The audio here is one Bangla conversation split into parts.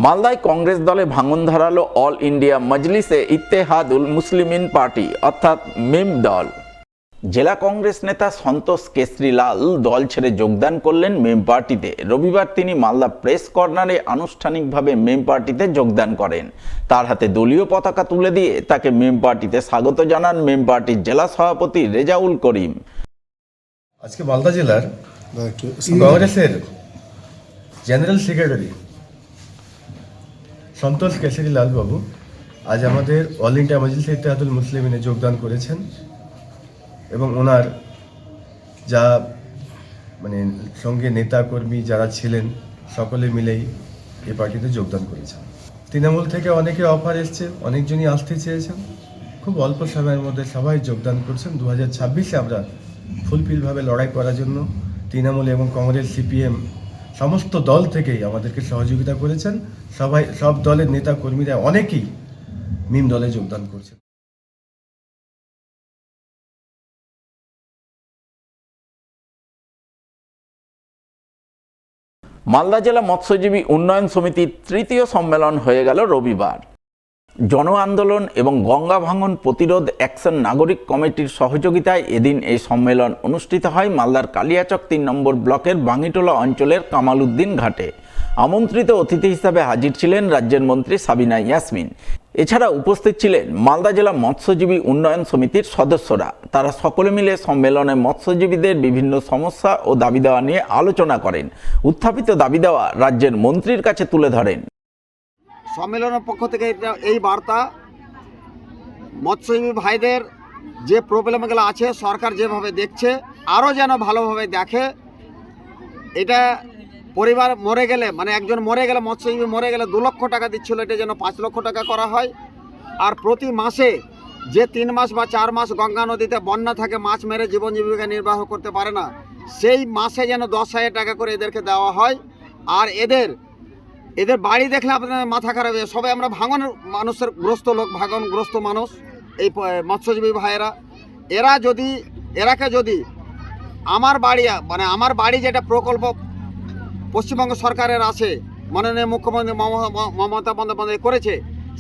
মালদায় কংগ্রেস দলে ভাঙন ধরালো অল ইন্ডিয়া মজলিসে ইত্তেহাদুল মুসলিমিন পার্টি অর্থাৎ মিম দল। জেলা কংগ্রেস নেতা সন্তোষ কেশরীলাল দল ছেড়ে যোগদান করলেন মেম পার্টিতে। রবিবার তিনি মালদা প্রেস কর্নারে আনুষ্ঠানিকভাবে মেম পার্টিতে যোগদান করেন। তার হাতে দলীয় পতাকা তুলে দিয়ে তাকে মেম পার্টিতে স্বাগত জানান মেম পার্টির জেলা সভাপতি রেজাউল করিম। আজকে মালদা জেলার কংগ্রেসের জেনারেল সেক্রেটারি সন্তোষ কেশরীলাল বাবু আজ আমাদের অল ইন্ডিয়া মজলিসে ইত্তেহাদুল মুসলিমিনে যোগদান করেছেন এবং ওনার যা সঙ্গে নেতা কর্মী যারা ছিলেন সকলে মিলেই এই পার্টিতে যোগদান করেছেন। তৃণমূল থেকে অনেকে অফার এসছে, অনেকজনই আসতে চেয়েছেন, খুব অল্প সময়ের মধ্যে সবাই যোগদান করছেন। 2026-এ আমরা ফুলফিলভাবে লড়াই করার জন্য তৃণমূল এবং কংগ্রেস সিপিএম সমস্ত দল থেকেই আমাদেরকে সহযোগিতা করেছেন। সব দলের নেতা কর্মীরা অনেকেই মিম দলে যোগদান করছেন। মালদা জেলা মৎস্যজীবী উন্নয়ন সমিতির তৃতীয় সম্মেলন হয়ে গেল রবিবার। জন আন্দোলন এবং গঙ্গা ভাঙন প্রতিরোধ অ্যাকশন নাগরিক কমিটির সহযোগিতায় এদিন এই সম্মেলন অনুষ্ঠিত হয় মালদার কালিয়াচক 3 নম্বর ব্লকের বাঙ্গিটোলা অঞ্চলের কামাল উদ্দিন ঘাটে। আমন্ত্রিত অতিথি হিসাবে হাজির ছিলেন রাজ্যের মন্ত্রী সাবিনা ইয়াসমিন। এছাড়া উপস্থিত ছিলেন মালদা জেলা মৎস্যজীবী উন্নয়ন সমিতির সদস্যরা। তারা সকলে মিলে সম্মেলনে মৎস্যজীবীদের বিভিন্ন সমস্যা ও দাবি দেওয়া নিয়ে আলোচনা করেন। উত্থাপিত দাবি দেওয়া রাজ্যের মন্ত্রীর কাছে তুলে ধরেন। সম্মেলনের পক্ষ থেকে এই বার্তা, মৎস্যজীবী ভাইদের যে প্রবলেমগুলো আছে সরকার যেভাবে দেখছে আরও যেন ভালোভাবে দেখে। এটা পরিবার মরে গেলে একজন মরে গেলে, মৎস্যজীবী মরে গেলে 2 লক্ষ টাকা দিচ্ছিল, এটা যেন 5 লক্ষ টাকা করা হয়। আর প্রতি মাসে যে 3 মাস বা 4 মাস গঙ্গা নদীতে বন্যা থাকে, মাছ মেরে জীবন জীবিকা নির্বাহ করতে পারে না, সেই মাসে যেন 10,000 টাকা করে এদেরকে দেওয়া হয়। আর এদের বাড়ি দেখলে আপনাদের মাথা খারাপ হয়ে, সবাই আমরা ভাঙন মানুষের ভাঙনগ্রস্ত মানুষ এই মৎস্যজীবী ভাইয়েরা। এরাকে যদি আমার বাড়ি যেটা প্রকল্প পশ্চিমবঙ্গ সরকারের আছে, মাননীয় মুখ্যমন্ত্রী মমতা বন্দ্যোপাধ্যায় করেছে,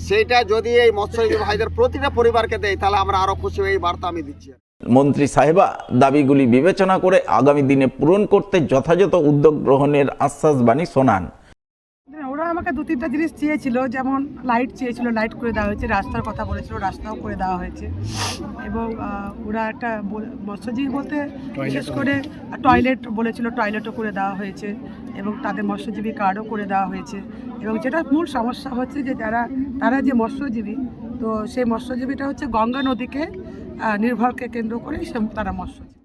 সেইটা যদি এই মৎস্যজীবী ভাইদের প্রতিটা পরিবারকে দেয় তাহলে আমরা আরও খুশি হয়ে এই বার্তা আমি দিচ্ছি। মন্ত্রী সাহেবা দাবিগুলি বিবেচনা করে আগামী দিনে পূরণ করতে যথাযথ উদ্যোগ গ্রহণের আশ্বাসবাণী শোনান। ওরা আমাকে 2-3টা জিনিস চেয়েছিল, যেমন লাইট চেয়েছিল, লাইট করে দেওয়া হয়েছে, রাস্তার কথা বলেছিল, রাস্তাও করে দেওয়া হয়েছে। এবং ওরা একটা মৎস্যজীবী বলতে বিশেষ করে টয়লেট বলেছিল, টয়লেটও করে দেওয়া হয়েছে এবং তাদের মৎস্যজীবী কার্ডও করে দেওয়া হয়েছে। এবং যেটা মূল সমস্যা হচ্ছে যে তারা যে মৎস্যজীবী, তো সেই মৎস্যজীবীটা হচ্ছে গঙ্গা নদীকে নির্ভরকে কেন্দ্র করে তারা মৎস্যজীবী।